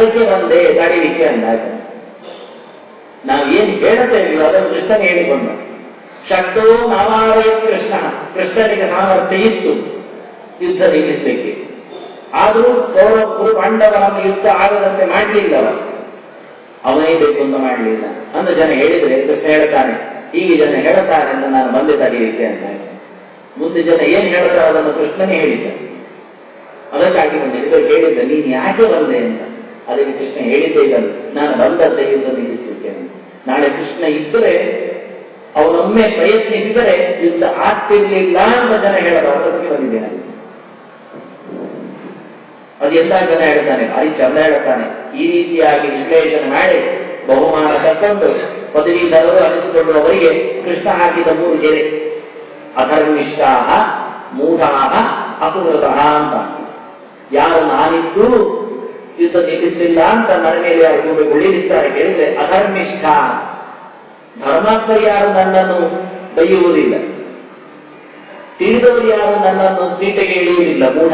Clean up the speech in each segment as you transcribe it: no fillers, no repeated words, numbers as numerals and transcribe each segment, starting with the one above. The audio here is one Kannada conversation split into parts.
ಅದಕ್ಕೆ ಒಂದೇ ತಡಿಲಿಕ್ಕೆ ಅಂದಾಗ ನಾವು ಏನ್ ಹೇಳ್ತೇವೆ ಅದನ್ನು ಕೃಷ್ಣನ ಹೇಳಿಕೊಂಡ. ಶಕ್ತೋ ನಾವಾರಯ ಕೃಷ್ಣ, ಕೃಷ್ಣನಿಗೆ ಸಾಮರ್ಥ್ಯ ಇತ್ತು ಯುದ್ಧ ನಿಲ್ಲಿಸಲಿಕ್ಕೆ. ಆದರೂ ಕೌರವರು ಪಾಂಡವರನ್ನು ಯುದ್ಧ ಆಗದಂತೆ ಮಾಡಲಿಲ್ಲವ, ಅವನೇ ಬೇಕು ಅಂತ ಮಾಡಲಿಲ್ಲ ಅಂತ ಜನ ಹೇಳಿದ್ರೆ ಕೃಷ್ಣ ಹೇಳ್ತಾನೆ, ಹೀಗೆ ಜನ ಹೇಳ್ತಾರೆ ಅಂತ ನಾನು ಬಂದೆ ತಡೀಲಿಕ್ಕೆ ಅಂತ. ಮುಂದೆ ಜನ ಏನ್ ಹೇಳ್ತಾರೆ ಅದನ್ನು ಕೃಷ್ಣನೇ ಹೇಳಿದ್ದ. ಅದಕ್ಕಾಗಿ ಬಂದಿದ್ದು ಹೇಳಿದ್ದ, ನೀನು ಯಾಕೆ ಬಂದೆ ಅಂತ. ಅದಕ್ಕೆ ಕೃಷ್ಣ ಹೇಳಿದ್ದೇ ಇದನ್ನು, ನಾನು ಬಂದದ್ದೇ ಯುದ್ಧ ನಿಲ್ಲಿಸಲಿಕ್ಕೆ ಅಂತ. ನಾಳೆ ಕೃಷ್ಣ ಇದ್ದರೆ ಅವನೊಮ್ಮೆ ಪ್ರಯತ್ನಿಸಿದರೆ ಯುದ್ಧ ಆಗ್ತಿರ್ಲಿಲ್ಲ ಅಂತ ಜನ ಹೇಳೋದಕ್ಕೆ ಬಂದಿದ್ದೇನೆ. ಅದು ಎಂತ ಜನ ಹೇಳ್ತಾನೆ, ಭಾರಿ ಚಂದ ಹೇಳ್ತಾನೆ. ಈ ರೀತಿಯಾಗಿ ವಿಶ್ಲೇಷಣೆ ಮಾಡಿ ಬಹುಮಾನ ತಕ್ಕೊಂಡು ಪದವೀಧರರು ಅನಿಸಿಕೊಳ್ಳುವವರಿಗೆ ಕೃಷ್ಣ ಹಾಕಿದ 3 ಗೆರೆ: ಅಧರ್ಮಿಷ್ಠಾಹ, ಮೂಢಾಹ, ಅಸುಹೃತಃ ಅಂತ. ಯಾರು ನಾನಿದ್ದು ಯುದ್ಧ ನಿಲ್ಲಿಸಲಿಲ್ಲ ಅಂತ ನನ್ನ ಮೇಲೆ ಯಾರು ಗುಳಿರಿಸ್ತಾರೆ ಕೇಳಿದ್ರೆ ಅಧರ್ಮಿಷ್ಠ. ಧರ್ಮಾತ್ಮರು ಯಾರು ನನ್ನನ್ನು ಬೈಯುವುದಿಲ್ಲ, ತಿಳಿದವರು ಯಾರು ನನ್ನನ್ನು ತೀಟೆಗೆ ಇಳಿಯುವುದಿಲ್ಲ, ಮೂಢ.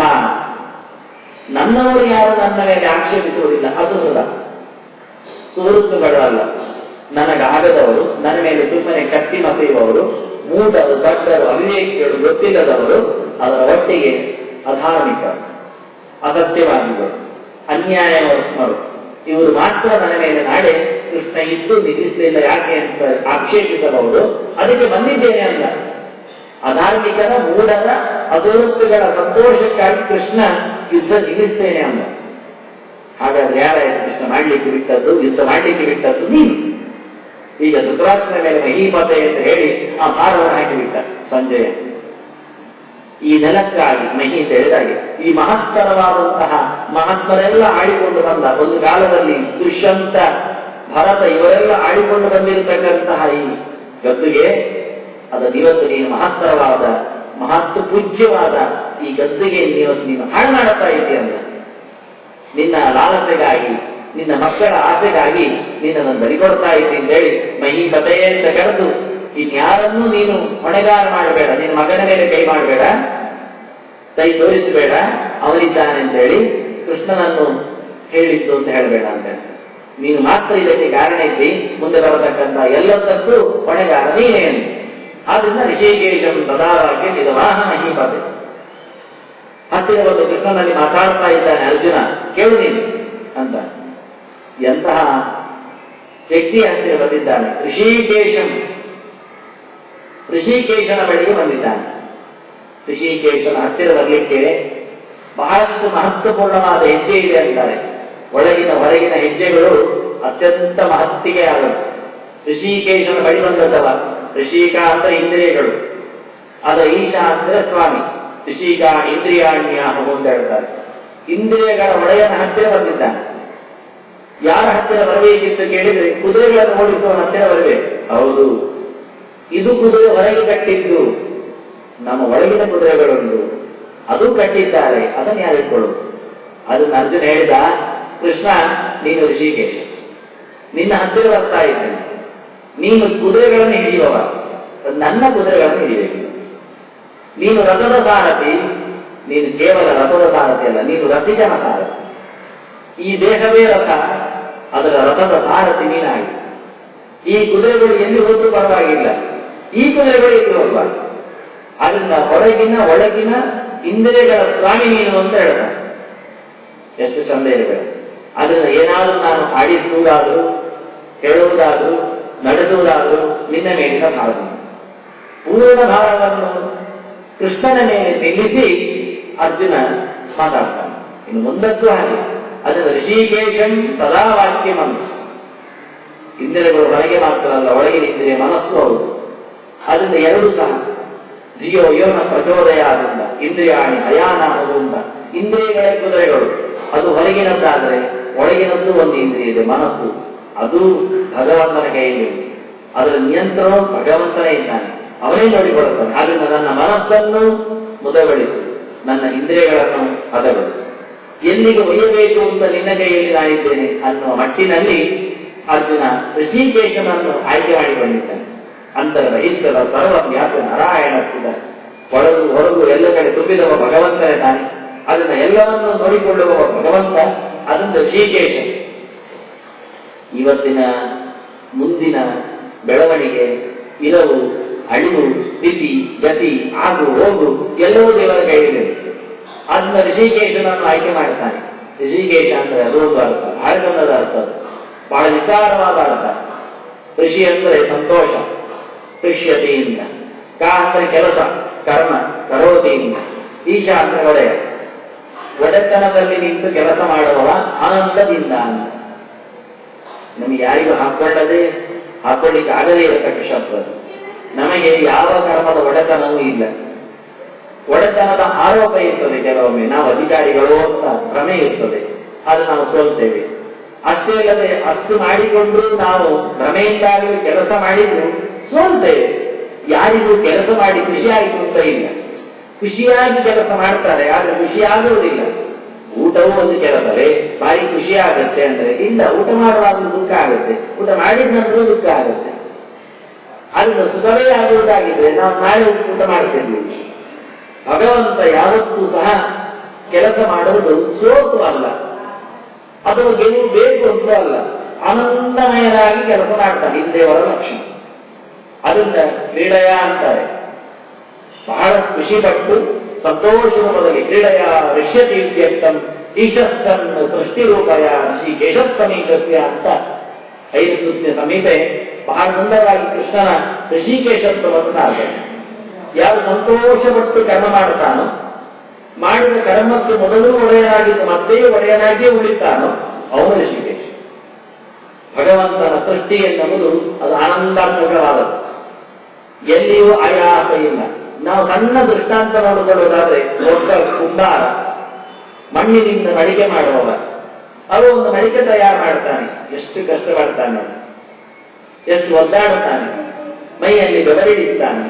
ನನ್ನವರು ಯಾರು ನನ್ನ ಮೇಲೆ ಆಕ್ಷೇಪಿಸುವುದಿಲ್ಲ, ಅಸುಹೃದ. ಸುಹೃತ್ತುಗಳಲ್ಲ, ನನಗಾಗದವರು, ನನ್ನ ಮೇಲೆ ಸುಮ್ಮನೆ ಕತ್ತಿ ಮಸೆಯುವವರು, ಮೂಢರು, ದಡ್ಡರು, ಅವಿವೇಕಿಗಳು, ಗೊತ್ತಿಲ್ಲದವರು, ಅದರ ಒಟ್ಟಿಗೆ ಅಧಾರ್ಮಿಕ, ಅಸತ್ಯವಾದಿಗಳು, ಅನ್ಯಾಯವರು, ಇವರು ಮಾತ್ರ ನನ್ನ ಮೇಲೆ ನಾಳೆ ಕೃಷ್ಣ ಇದ್ದು ನಿಲ್ಲಿಸಲಿಲ್ಲ ಯಾಕೆ ಅಂತ ಆಕ್ಷೇಪಿಸಬಹುದು. ಅದಕ್ಕೆ ಬಂದಿದ್ದೇನೆ ಅಂತ. ಅಧಾರ್ಮಿಕರ, ಮೂಢರ, ಅಧೋರುತ್ತುಗಳ ಸಂತೋಷಕ್ಕಾಗಿ ಕೃಷ್ಣ ಯುದ್ಧ ನಿಲ್ಲಿಸ್ತೇನೆ ಅಂದ. ಹಾಗಾದ್ರೆ ಯಾರಾಯ್ತು ಕೃಷ್ಣ ಮಾಡ್ಲಿಕ್ಕೆ ಬಿಟ್ಟದ್ದು, ಯುದ್ಧ ಮಾಡ್ಲಿಕ್ಕೆ ಬಿಟ್ಟದ್ದು ನೀನು. ಈಗ ಧೃತರಾಷ್ಟ್ರನ ಮೇಲೆ ಮಹೀಪತೆ ಅಂತ ಹೇಳಿ ಆ ಭಾರವನ್ನು ಹಾಕಿಬಿಟ್ಟ ಸಂಜಯ. ಈ ನೆಲಕ್ಕಾಗಿ ಮಹಿ ಅಂತ ಹೇಳಿದಾಗೆ ಈ ಮಹತ್ತರವಾದಂತಹ ಮಹಾತ್ಮರೆಲ್ಲ ಆಡಿಕೊಂಡು ಬಂದ ಒಂದು ಕಾಲದಲ್ಲಿ ದುಷ್ಯಂತ, ಭರತ ಇವರೆಲ್ಲ ಆಡಿಕೊಂಡು ಬಂದಿರತಕ್ಕಂತಹ ಈ ಗದ್ದುಗೆ ಅದನ್ನಿವತ್ತು ನೀನು ಮಹತ್ತರವಾದ, ಮಹತ್ವ ಪೂಜ್ಯವಾದ ಈ ಗದ್ದುಗೆ ನೀನು ಹಾಳು ಮಾಡುತ್ತಾ ಇದೆಯಲ್ಲ. ನಿನ್ನ ಲಾಲಸೆಗಾಗಿ, ನಿನ್ನ ಮಕ್ಕಳ ಆಸೆಗಾಗಿ ನಿನ್ನನ್ನು ಬಲಿಕೊಡ್ತಾ ಇದ್ದೀನಿ ಅಂತ ಹೇಳಿ ಮಹೀಪತೆ ಅಂತ ಕರೆದು, ಇನ್ಯಾರನ್ನೂ ನೀನು ಹೊಣೆಗಾರ ಮಾಡಬೇಡ, ನಿನ್ನ ಮಗನ ಮೇಲೆ ಕೈ ಮಾಡಬೇಡ, ಕೈ ತೋರಿಸಬೇಡ, ಅವನಿದ್ದಾನೆ ಅಂತ ಹೇಳಿ ಕೃಷ್ಣನನ್ನು ಹೇಳಿದ್ದು ಅಂತ ಹೇಳಬೇಡ ಅಂತ. ನೀನು ಮಾತ್ರ ಇದಕ್ಕೆ ಕಾರಣ ಇದ್ದಿ, ಮುಂದೆ ಬರತಕ್ಕಂಥ ಎಲ್ಲದಕ್ಕೂ ಹೊಣೆಗಾರ ನೀನೇನು. ಆದ್ರಿಂದ ಋಷಿಕೇಶಂ ತದಾವಾಕ್ಯ ನಿಧವಾಹ ಮಹೀಪತೆ. ಹತ್ತಿರ ಬಂದು ಕೃಷ್ಣನಲ್ಲಿ ಮಾತಾಡ್ತಾ ಇದ್ದಾನೆ ಅರ್ಜುನ, ಕೇಳು ನೀನು ಅಂತ. ಎಂತಹ ವ್ಯಕ್ತಿ ಹತ್ತಿರ ಬಂದಿದ್ದಾನೆ. ಋಷಿಕೇಶನ ಬಳಿಗೆ ಬಂದಿದ್ದಾನೆ. ಋಷಿಕೇಶನ ಹತ್ತಿರ ಬರಲಿಕ್ಕೆ ಬಹಳಷ್ಟು ಮಹತ್ವಪೂರ್ಣವಾದ ಹೆಜ್ಜೆ ಇದೆ ಅಂತಾರೆ. ಒಳಗಿನ ಹೊರಗಿನ ಹೆಜ್ಜೆಗಳು ಅತ್ಯಂತ ಮಹತ್ತಿಗೆ ಆಗುತ್ತೆ. ಋಷಿಕೇಶನ ಬಳಿ ಬಂದದ್ದವ. ಋಷಿಕ ಅಂದ್ರೆ ಇಂದ್ರಿಯಗಳು, ಅದ ಈಶ ಅಂದ್ರೆ ಸ್ವಾಮಿ. ಋಷಿಕ ಇಂದ್ರಿಯಾಣ್ಯಾಹು ಅಂತ ಹೇಳ್ತಾರೆ. ಇಂದ್ರಿಯಗಳ ಒಡೆಯನ ಹತ್ತಿರ ಬಂದಿದ್ದಾನೆ. ಯಾರ ಹತ್ತಿರ ಬರಬೇಕಿತ್ತು ಕೇಳಿದ್ರೆ ಕುದುರೆಗಳನ್ನು ಓಡಿಸುವ ಹತ್ತಿರ ಬರಬೇಕು. ಹೌದು, ಇದು ಕುದುರೆ ಹೊರಗೆ ಕಟ್ಟಿದ್ದು, ನಮ್ಮ ಒಳಗಿನ ಕುದುರೆಗಳುಂಟು, ಅದು ಕಟ್ಟಿದ್ದಾರೆ, ಅದನ್ನು ಯಾರಿಕೊಳ್ಳುವುದು. ಅದನ್ನು ಅರ್ಜುನ ಹೇಳಿದ, ಕೃಷ್ಣ ನೀನು ಋಷಿಕೇಶ, ನಿನ್ನ ಹತ್ತಿರ ಬರ್ತಾ ಇದ್ದೇನೆ, ನೀನು ಕುದುರೆಗಳನ್ನು ಹಿಡಿಯುವವ, ನನ್ನ ಕುದುರೆಗಳನ್ನು ಹಿಡಿಯಬೇಕು. ನೀನು ರಥದ ಸಾರಥಿ, ನೀನು ಕೇವಲ ರಥದ ಸಾರಥಿ ಅಲ್ಲ, ನೀನು ರಥಿಕನ ಸಾರಥಿ. ಈ ದೇಹವೇ ರಥ, ಅದರ ರಥದ ಸಾರಥಿ ನೀನಾಗಿ. ಈ ಕುದುರೆಗಳು ಎಲ್ಲಿ ಹೋದ್ರೂ ಪರವಾಗಿಲ್ಲ, ಈ ಕುದುರೆಗಳು ಎಲ್ಲಿ ಹೋಗಬಾರ್ದು. ಅದರಿಂದ ಹೊರಗಿನ ಒಳಗಿನ ಇಂದ್ರಿಯಗಳ ಸ್ವಾಮಿ ನೀನು ಅಂತ ಹೇಳ್ತಾನೆ. ಎಷ್ಟು ಚಂದ ಇದೆ. ಅದರಿಂದ ಏನಾದರೂ ನಾನು ಆಡಿಸುವುದಾದರೂ, ಹೇಳುವುದಾದರೂ, ನಡೆಸುವುದಾದರೂ ನಿನ್ನ ಮೇಲಿನ ಭಾರ, ಪೂರ್ಣ ಭಾರವನ್ನು ಕೃಷ್ಣನ ಮೇಲೆ ನಿಲ್ಲಿಸಿ ಅರ್ಜುನ ಮಾತಾಡ್ತಾನೆ. ಇನ್ನು ಮುಂದಕ್ಕೂ ಹಾಗೆ. ಅದರ ಋಷಿಕೇಶಂ ಸದಾ ವಾಕ್ಯಮಂ. ಇಂದ್ರಿಯಗಳು ಹೊರಗೆ ಮಾತ್ರ ಅಲ್ಲ, ಒಳಗಿನ ಇಂದ್ರಿಯ ಮನಸ್ಸು ಹೌದು. ಅದರಿಂದ ಎರಡೂ ಸಹ ಜಿಯೋ ಯೋನ ಪ್ರಚೋದಯ ಆದಿಂದ ಇಂದ್ರಿಯಾಣಿ ಅಯಾನಾಹುದಿಂದ. ಇಂದ್ರಿಯಗಳೇ ಕುದುರೆಗಳು, ಅದು ಹೊರಗಿನದ್ದಾದರೆ ಒಳಗಿನದ್ದು ಒಂದು ಇಂದ್ರಿಯ ಇದೆ, ಮನಸ್ಸು. ಅದು ಭಗವಂತನ ಕೈಯಲ್ಲಿ, ಅದರ ನಿಯಂತ್ರಣ ಭಗವಂತನೇ ಇದ್ದಾನೆ, ಅವನೇ ನೋಡಿಕೊಳ್ಳುತ್ತಾನೆ. ಆದ್ದರಿಂದ ನನ್ನ ಮನಸ್ಸನ್ನು ಮುದಗೊಳಿಸು, ನನ್ನ ಇಂದ್ರಿಯಗಳನ್ನು ಹದಗೊಳಿಸು, ಎಲ್ಲಿಗೆ ಒಯ್ಯಬೇಕು ಅಂತ ನಿನ್ನ ಕೈಯಲ್ಲಿ ನಾನಿದ್ದೇನೆ ಅನ್ನುವ ಮಟ್ಟಿನಲ್ಲಿ ಅರ್ಜುನ ಋಷಿಕೇಶನನ್ನು ಆಯ್ಕೆ ಮಾಡಿಕೊಂಡಿದ್ದಾನೆ. ಅಂತರದ ಇಷ್ಟದ ಸರ್ವ ವ್ಯಾಪ ನಾರಾಯಣ ಸ್ಥಿತ, ಒಳಗು ಹೊರಗು ಎಲ್ಲ ಕಡೆ ತುಂಬಿದವ ಭಗವಂತನೇ ತಾನೆ. ಅದನ್ನ ಎಲ್ಲವನ್ನು ನೋಡಿಕೊಳ್ಳುವ ಭಗವಂತ, ಅದೊಂದು ಋಷಿಕೇಶ. ಇವತ್ತಿನ ಮುಂದಿನ ಬೆಳವಣಿಗೆ, ಇರವು, ಅಳಿವು, ಸ್ಥಿತಿ, ಗತಿ, ಆಗು ಹೋಗು ಎಲ್ಲವೂ ದೇವರ ಕೈಯಲ್ಲಿ. ಅದನ್ನ ಋಷಿಕೇಶನನ್ನು ಆಯ್ಕೆ ಮಾಡ್ತಾನೆ. ಋಷಿಕೇಶ ಅಂದ್ರೆ ಅದೊಂದು ಅರ್ಥ, ಆಳಗನ್ನದ ಅರ್ಥ, ಬಹಳ ವಿಚಾರವಾದ ಅರ್ಥ. ಋಷಿ ಅಂದ್ರೆ ಸಂತೋಷ, ಕೃಷ್ಯತೆಯಿಂದ. ಕ ಅಂದ್ರೆ ಕೆಲಸ, ಕರ್ಮ, ಕರೋತಿಯಿಂದ. ಈಶ ಅಂದ್ರೆ ಒಡೆಯ, ಒಡೆತನದಲ್ಲಿ ನಿಂತು ಕೆಲಸ ಮಾಡುವವ, ಆನಂದದಿಂದ ಅಂತ. ನಮಗೆ ಯಾರಿಗೂ ಹಾಕೊಳ್ಳಿಕ್ಕೆ ಆಗದೇ ಇರತಕ್ಕ ಶಬ್ದ. ನಮಗೆ ಯಾವ ಕರ್ಮದ ಒಡೆತನವೂ ಇಲ್ಲ. ಒಡೆತನದ ಆರೋಪ ಇರ್ತದೆ ಕೆಲವೊಮ್ಮೆ, ನಾವು ಅಧಿಕಾರಿಗಳು ಅಂತ ಭ್ರಮೆ ಇರ್ತದೆ, ಅದು ನಾವು ಸೋಲ್ತೇವೆ. ಅಷ್ಟೇ ಅಲ್ಲದೆ ಅಷ್ಟು ಮಾಡಿಕೊಂಡು ನಾವು ಭ್ರಮೆಯಿಂದಾಗಲಿ ಕೆಲಸ ಮಾಡಿದ್ರು ಸೋಲ್ತೇವೆ. ಯಾರಿಗೂ ಕೆಲಸ ಮಾಡಿ ಖುಷಿಯಾಯಿತು ಅಂತ ಇಲ್ಲ. ಖುಷಿಯಾಗಿ ಕೆಲಸ ಮಾಡ್ತಾರೆ, ಆದ್ರೆ ಖುಷಿಯಾಗುವುದಿಲ್ಲ. ಊಟವೂ ಒಂದು ಕೆಲಸವೇ, ಭಾರಿ ಖುಷಿ ಆಗತ್ತೆ ಅಂದ್ರೆ ಇಲ್ಲ. ಊಟ ಮಾಡುವಾಗಲೂ ದುಃಖ ಆಗುತ್ತೆ, ಊಟ ಮಾಡಿದ ನಂತರ ದುಃಖ ಆಗುತ್ತೆ. ಅದನ್ನು ಸುಖವೇ ಆಗುವುದಾಗಿದ್ರೆ ನಾವು ನಾಳೆ ಊಟ ಮಾಡ್ತಿದ್ವಿ. ಭಗವಂತ ಯಾವತ್ತೂ ಸಹ ಕೆಲಸ ಮಾಡುವುದು ಸೋತು ಅಲ್ಲ, ಅಥವಾ ಗೆಲುವು ಬೇಕು ಅಂತ ಅಲ್ಲ, ಆನಂದಮಯನಾಗಿ ಕೆಲಸ ಮಾಡ್ತಾನೆ. ಇದು ದೇವರ ಲಕ್ಷಣ. ಅದನ್ನ ಕ್ರೀಡೆಯ ಅಂತಾರೆ. ಬಹಳ ಖುಷಿ ಪಟ್ಟು ಸಂತೋಷದ ಮೊದಲಿಗೆ ಕ್ರೀಡೆಯ ಋಷ್ಯತಿ ಇತ್ಯರ್ಥಂ ಈಶಸ್ತನ್ ಸೃಷ್ಟಿರೂಪಯ ಶ್ರೀ ಕೇಶಸ್ತಮೀಶಸ್ಯ ಅಂತ 5 ಸುತ್ತಿನ ಸಮೀಪೆ ಬಹಳ ಸುಂದರವಾಗಿ ಕೃಷ್ಣನ ಋಷಿಕೇಶತ್ವವನ್ನು ಸಾಧ್ಯ. ಯಾರು ಸಂತೋಷಪಟ್ಟು ಕರ್ಮ ಮಾಡುತ್ತಾನೋ, ಮಾಡಿದ ಕರ್ಮಕ್ಕೆ ಮೊದಲು ಒಡೆಯನಾಗಿದ್ದು ಮತ್ತೆ ಒಡೆಯನಾಗಿಯೇ ಉಳಿತಾನೋ ಅವನು ಋಷಿಕೇಶ. ಭಗವಂತನ ಸೃಷ್ಟಿ ಎನ್ನುವುದು ಅದು ಆನಂದಾತ್ಮಕವಾದದ್ದು, ಎಲ್ಲಿಯೂ ಆಯಾಸ ಇಲ್ಲ. ನಾವು ಸಣ್ಣ ದೃಷ್ಟಾಂತ ನೋಡಿಕೊಳ್ಳುವುದಾದ್ರೆ, ದೊಡ್ಡ ಕುಂಬಾರ ಮಣ್ಣಿನಿಂದ ಮಡಿಕೆ ಮಾಡುವವ, ಅವು ಒಂದು ಮಡಿಕೆ ತಯಾರು ಮಾಡ್ತಾನೆ. ಎಷ್ಟು ಕಷ್ಟಪಡ್ತಾನೆ, ಎಷ್ಟು ಒದ್ದಾಡುತ್ತಾನೆ, ಮೈಯಲ್ಲಿ ಬೆವರಿಡಿಸ್ತಾನೆ,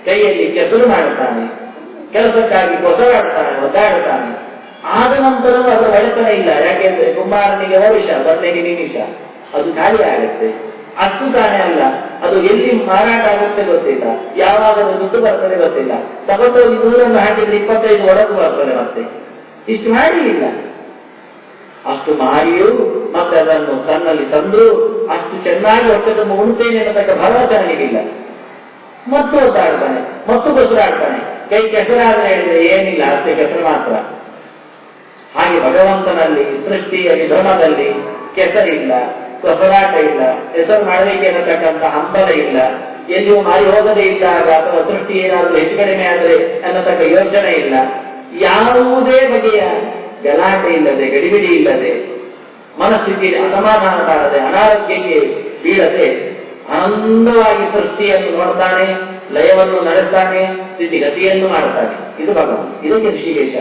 ಕೈಯಲ್ಲಿ ಕೆಸರು ಮಾಡುತ್ತಾನೆ, ಕೆಲಸಕ್ಕಾಗಿ ಕೊಸರಾಡ್ತಾನೆ, ಒದ್ದಾಡುತ್ತಾನೆ. ಆದ ನಂತರವೂ ಅದರ ಒಡೆತನ ಇಲ್ಲ. ಯಾಕೆಂದ್ರೆ ಕುಂಬಾರನಿಗೆ ವರ್ಷ, ದೊಡ್ಡನಿಗೆ ನಿಮಿಷ, ಅದು ಖಾಲಿ ಆಗುತ್ತೆ. ಅಷ್ಟು ತಾನೇ ಅಲ್ಲ, ಅದು ಎಲ್ಲಿ ಮಾರಾಟ ಆಗುತ್ತೆ ಗೊತ್ತಿಲ್ಲ, ಯಾವಾಗ ದುಡ್ಡು ಬರ್ತದೆ ಗೊತ್ತಿಲ್ಲ. ತಗೊಂಡೋಗಿ 100 ಹಾಕಿದ್ರೆ 25 ಒಳಗೂ ಬರ್ತದೆ. ಮತ್ತೆ ಇಷ್ಟು ಮಾಡಲಿಲ್ಲ, ಅಷ್ಟು ಮಾರಿಯೂ ಮತ್ತೆ ಅದನ್ನು ತನ್ನಲ್ಲಿ ತಂದು ಅಷ್ಟು ಚೆನ್ನಾಗಿ ಹೊಟ್ಟೆ ತುಂಬ ಉಣ್ತೇನೆ ಅನ್ನತಕ್ಕ ಭರವಸೆ ನನಗಿಲ್ಲ. ಮತ್ತು ಒದ್ದಾಡ್ತಾನೆ, ಮತ್ತು ಕೊಸರಾಡ್ತಾನೆ. ಕೈ ಕೆಸರಾದ್ರೆ ಹೇಳಿದ್ರೆ ಏನಿಲ್ಲ, ಅಷ್ಟೇ ಕೆಸರು ಮಾತ್ರ. ಹಾಗೆ ಭಗವಂತನಲ್ಲಿ ಸೃಷ್ಟಿಯ ವಿಧಾನದಲ್ಲಿ ಕೆಸರಿಲ್ಲ, ಕೊಸರಾಟ ಇಲ್ಲ, ಹೆಸರು ಮಾಡಬೇಕು ಅನ್ನತಕ್ಕಂಥ ಹಂಬಲ ಇಲ್ಲ. ಎಲ್ಲಿಯೂ ಮಾರಿ ಹೋಗದೇ ಇದ್ದಾಗ ಅಥವಾ ಸೃಷ್ಟಿ ಏನಾದರೂ ಹೆಚ್ಚು ಕಡಿಮೆ ಆದರೆ ಅನ್ನತಕ್ಕ ಯೋಚನೆ ಇಲ್ಲ. ಯಾವುದೇ ಬಗೆಯ ಗಲಾಟೆ ಇಲ್ಲದೆ, ಗಡಿಬಿಡಿ ಇಲ್ಲದೆ, ಮನಸ್ಥಿತಿಯಲ್ಲಿ ಅಸಮಾಧಾನ ಬಾರದೆ, ಅನಾರೋಗ್ಯಕ್ಕೆ ಬೀಳದೆ ಆನಂದವಾಗಿ ಸೃಷ್ಟಿಯನ್ನು ನೋಡ್ತಾನೆ, ಲಯವನ್ನು ನಡೆಸ್ತಾನೆ, ಸ್ಥಿತಿಗತಿಯನ್ನು ಮಾಡ್ತಾನೆ. ಇದು ಭಗವಂತ. ಇದಕ್ಕೆ ಋಷಿಕೇಶ.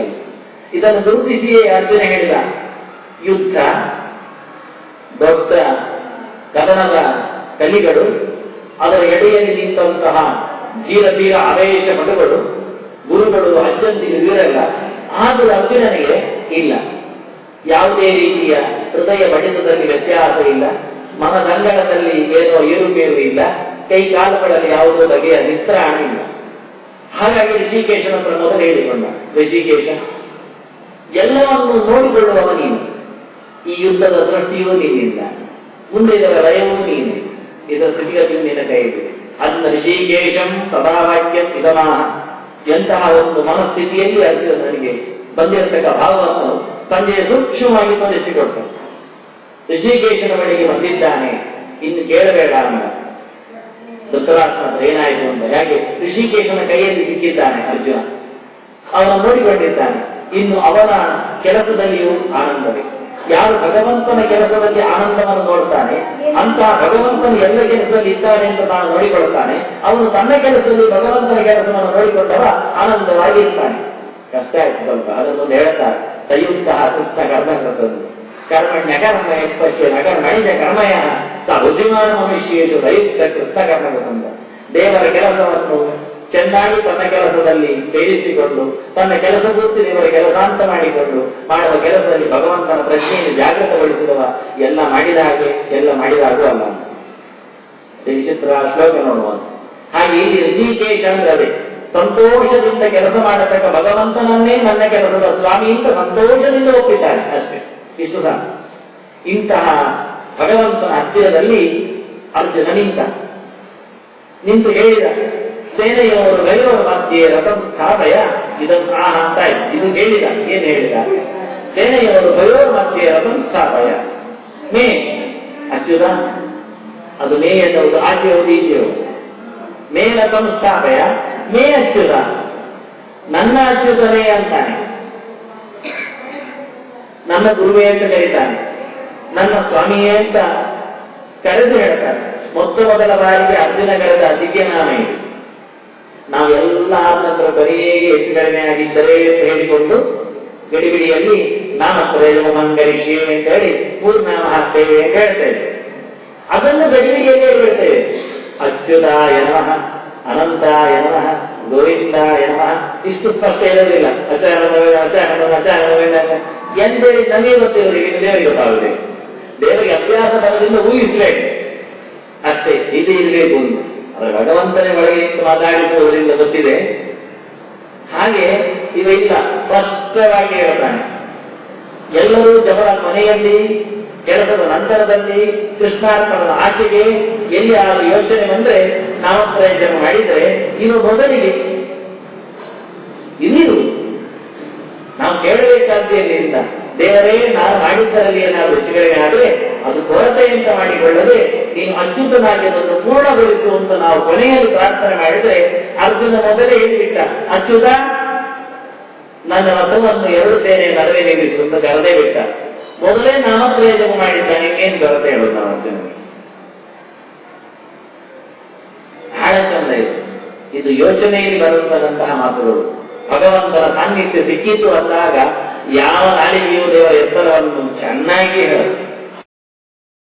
ಇದನ್ನು ಗುರುತಿಸಿಯೇ ಅರ್ಜುನ ಹೇಳಿದ, ಯುದ್ಧ, ದೊಡ್ಡ ಕದನದ ಕಲಿಗಳು, ಅದರ ಎಡೆಯಲ್ಲಿ ನಿಂತಹ ಧೀರ ಆವೇಶ ಪಟುಗಳು, ಗುರುಗಳು, ಅಜ್ಜಂತಿರು ಇವರೆಲ್ಲ. ಆದರೂ ಅರ್ಜುನನಿಗೆ ಇಲ್ಲ, ಯಾವುದೇ ರೀತಿಯ ಹೃದಯ ಬಡಿತದಲ್ಲಿ ವ್ಯತ್ಯಾಸ ಇಲ್ಲ, ಮನದಂಗಣದಲ್ಲಿ ಏನೋ ಏರುಪೇರು ಇಲ್ಲ, ಕೈ ಕಾಲುಗಳಲ್ಲಿ ಯಾವುದೋ ಬಗೆಯ ನಿತ್ರಾಣ ಇಲ್ಲ. ಹಾಗಾಗಿ ಋಷಿಕೇಶನ ಹತ್ರ ಮೊದಲು ಹೇಳಿಕೊಂಡ, ಋಷಿಕೇಶ ಎಲ್ಲವನ್ನು ನೋಡಿಕೊಳ್ಳುವವ ನೀನು, ಈ ಯುದ್ಧದ ಸೃಷ್ಟಿಯೂ ನೀನಿಲ್ಲ, ಮುಂದೆ ಇದರ ಲಯವೂ ನೀನೆ, ಇದರ ಸ್ಥಿತಿಗತಿಯೂ ನಿನ್ನ ಕೈಯಿದೆ. ಅದನ್ನ ಋಷಿಕೇಶಂ ಸದಾವಾಕ್ಯಂ ಇದಮಾಹ. ಎಂತಹ ಒಂದು ಮನಸ್ಥಿತಿಯಲ್ಲಿ ಅರ್ಜುನನಿಗೆ ಬಂದಿರತಕ್ಕ ಭಾವವನ್ನು ಸಂಜೆಯ ಸೂಕ್ಷ್ಮವಾಗಿ ತೋರಿಸಿಕೊಟ್ಟು, ಋಷಿಕೇಶನ ಬಳಿಗೆ ಬಂದಿದ್ದಾನೆ, ಇನ್ನು ಕೇಳಬೇಡ ಅನ್ನ. ಧೃತರಾಷ್ಟ್ರ ಏನಾಯಿತು ಅಂತ, ಯಾಕೆ ಋಷಿಕೇಶನ ಕೈಯಲ್ಲಿ ಸಿಕ್ಕಿದ್ದಾನೆ ಅರ್ಜುನ, ಅವನ ನೋಡಿಕೊಂಡಿದ್ದಾನೆ. ಇನ್ನು ಅವನ ಕೆಲಸದಲ್ಲಿಯೂ ಆನಂದವೇ. ಯಾರು ಭಗವಂತನ ಕೆಲಸದಲ್ಲಿ ಆನಂದವನ್ನು ನೋಡ್ತಾನೆ, ಅಂತಹ ಭಗವಂತನ ಎಲ್ಲ ಕೆಲಸದಲ್ಲಿ ಇದ್ದಾನೆ ಅಂತ ತಾನು ನೋಡಿಕೊಳ್ತಾನೆ. ಅವನು ತನ್ನ ಕೆಲಸದಲ್ಲಿ ಭಗವಂತನ ಕೆಲಸವನ್ನು ನೋಡಿಕೊಂಡವ ಆನಂದವಾಗಿ ಇರ್ತಾನೆ. ಕಷ್ಟ ಆಯ್ತು ಸ್ವಲ್ಪ, ಅದನ್ನೊಂದು ಹೇಳ್ತಾರೆ, ಸಂಯುಕ್ತ ಕೃಷ್ಣ ಕರ್ಮಕೃತದ್ದು ಕರ್ಮಣ್ಯ ಕರ್ಮ ಪಶ್ಯ ನಗರ್ಮಣಿಜ ಕರ್ಮಯ ಸ ಬುದ್ಧಿಮಾನ ಮನುಷ್ಯೇಶು ಸಂಯುಕ್ತ ಕೃಷ್ಣ ಕರ್ಮಕೃತ. ದೇವರ ಕೆಲಸವನ್ನು ಚೆನ್ನಾಗಿ ತನ್ನ ಕೆಲಸದಲ್ಲಿ ಸೇರಿಸಿಕೊಂಡು, ತನ್ನ ಕೆಲಸ ಪೂರ್ತಿ ದೇವರ ಕೆಲಸ ಅಂತ ಮಾಡಿಕೊಂಡು ಮಾಡುವ ಕೆಲಸದಲ್ಲಿ ಭಗವಂತನ ಪ್ರಜ್ಞೆಯನ್ನು ಜಾಗೃತಗೊಳಿಸಿದವ ಎಲ್ಲ ಮಾಡಿದ ಹಾಗೆ, ಎಲ್ಲ ಮಾಡಿದ ಹಾಗೂ ಅಲ್ಲ. ವಿಚಿತ್ರ ಶ್ಲೋಕ ನೋಡುವ ಹಾಗೆ ಇಲ್ಲಿ ಋಷಿಕೇಶ ಅಂದ್ರೆ ಸಂತೋಷದಿಂದ ಕೆಲಸ ಮಾಡತಕ್ಕ ಭಗವಂತನನ್ನೇ ನನ್ನ ಕೆಲಸದ ಸ್ವಾಮಿ ಅಂತ ಸಂತೋಷದಿಂದ ಒಪ್ಪಿದ್ದಾನೆ ಅಷ್ಟೇ. ಇಷ್ಟು ಸಾಕು. ಇಂತಹ ಭಗವಂತನ ಹತ್ತಿರದಲ್ಲಿ ಅರ್ಜುನ ನಿಂತು ಹೇಳಿದ, ಸೇನೆಯವರು ಗೈರವರ ಮಧ್ಯೆ ರಥಂ ಸ್ಥಾಪಯ. ಇದನ್ನು ಅಂತ ಆಯ್ತು. ಇದು ಹೇಳಿದ. ಏನ್ ಹೇಳಿದ? ಸೇನೆಯವರು ಗೈರವರ ಮಧ್ಯೆ ರಥಂ ಸ್ಥಾಪಯ. ಮೇ ಅಚ್ಯುತ, ಅದು ಮೇ ಎನ್ನುವುದು ಆಚೆ ಹೋಗಿ ಈಚೆ ಹೋಗಿ. ಮೇ ರಥಂ ಸ್ಥಾಪಯ, ಮೇ ಅಚ್ಯುತ, ನನ್ನ ಅಚ್ಯುತನೇ ಅಂತಾನೆ. ನನ್ನ ಗುರುವೇ ಅಂತ ಕರೀತಾನೆ, ನನ್ನ ಸ್ವಾಮಿಯೇ ಅಂತ ಕರೆದು ಹೇಳ್ತಾನೆ. ಮೊದಲ ಬಾರಿಗೆ ಅರ್ಜುನ ಕರೆದ ದಿವ್ಯ ನಾಮ ಇದು. ನಾವೆಲ್ಲ ಆದ ನಂತರ ಬರೀಗೆ ಹೆಚ್ಚು ಕಡಿಮೆ ಆಗಿದ್ದರೆ ಅಂತ ಹೇಳಿಕೊಂಡು ಗಡಿಬಿಡಿಯಲ್ಲಿ ನಾಮತ್ರಯ ಮಂಗರಿಷಿ ಅಂತ ಹೇಳಿ ಪೂರ್ಣನಾಮ ಹಾಕ್ತೇವೆ ಅಂತ ಹೇಳ್ತೇವೆ. ಅದನ್ನು ಗಡಿಬಿಡಿಯಲ್ಲಿ ಹೇಳ್ತೇವೆ. ಅಚ್ಯುತಾಯ ನಮಃ, ಅನಂತಾಯ ನಮಃ, ಗೋವಿಂದಾಯ ನಮಃ. ಇಷ್ಟು ಸ್ಪಷ್ಟ ಇರೋದಿಲ್ಲ. ಎಂದೇಳಿ ನಮಗೆ ಗೊತ್ತಿರೋರಿಗೆ ದೇವರಿಗೆ ಗೊತ್ತಾಗುತ್ತೆ. ದೇವರಿಗೆ ಅಭ್ಯಾಸ ಬರೋದ್ರಿಂದ ಊಹಿಸಬೇಕು ಅಷ್ಟೇ. ಇದು ಇರಬೇಕು ಅಂತ ಅದರ ಭಗವಂತನೇ ಒಳಗೆ ನಿಂತು ಮಾತಾಡಿಸುವುದರಿಂದ ಗೊತ್ತಿದೆ. ಹಾಗೆ ಇವೆಲ್ಲ ಸ್ಪಷ್ಟವಾಗಿ ಹೇಳ್ತಾನೆ. ಎಲ್ಲರೂ ಜಗಳ ಮನೆಯಲ್ಲಿ ಕೆಲಸದ ನಂತರದಲ್ಲಿ ಕೃಷ್ಣಾರ್ಪಣದ ಆಚೆಗೆ ಎಲ್ಲಿ ಆ ಯೋಚನೆ ಬಂದ್ರೆ ನಾಮಪ್ರಯೋಜನ ಮಾಡಿದ್ರೆ ಇನ್ನು ಮೊದಲಿಗೆ ಇನ್ನಿರು ನಾವು ಕೇಳಬೇಕಾದ್ದೇನಿಲ್ಲ. ದೇವರೇ, ನಾನು ಮಾಡಿದ್ದರಲ್ಲಿ ಏನಾದರೂ ಹೆಚ್ಚು ಕಡಿಮೆ ಆದರೆ ಅದು ಕೊರತೆ ಅಂತ ಮಾಡಿಕೊಳ್ಳದೆ ನೀನು ಅಚ್ಯುತನಾಗಿ ಅದನ್ನು ಪೂರ್ಣಗೊಳಿಸುವಂತ ನಾವು ಕೊನೆಯಲ್ಲಿ ಪ್ರಾರ್ಥನೆ ಮಾಡಿದ್ರೆ ಅರ್ಜುನ ಮೊದಲೇ ಹೇಳ್ಬಿಟ್ಟ, ಅಚ್ಯುತ ನನ್ನ ರಥವನ್ನು ಎರಡು ಸೇನೆಯ ನಡುವೆ ನಿಲ್ಲಿಸುವಂತ ಕರೆದೇ ಬಿಟ್ಟ. ಮೊದಲೇ ನಾಮಪ್ರಯೋಜನ ಮಾಡಿದ್ದಾನೆ. ಇನ್ನೇನು ಕೊರತೆ ಹೇಳೋದು ನಾವು ಅರ್ಜುನನಿಗೆ? ಬಹಳ ಚಂದ ಇದು ಯೋಚನೆಯಲ್ಲಿ ಬರುವಂತಹ ಮಾತುಗಳು. ಭಗವಂತನ ಸಾನ್ನಿಧ್ಯ ಸಿಕ್ಕಿತು ಅಂದಾಗ ಯಾವ ನಾಲಿಗೆಯೂ ದೇವರ ಎತ್ತರವನ್ನು ಚೆನ್ನಾಗಿ ಹೇಳೋದು.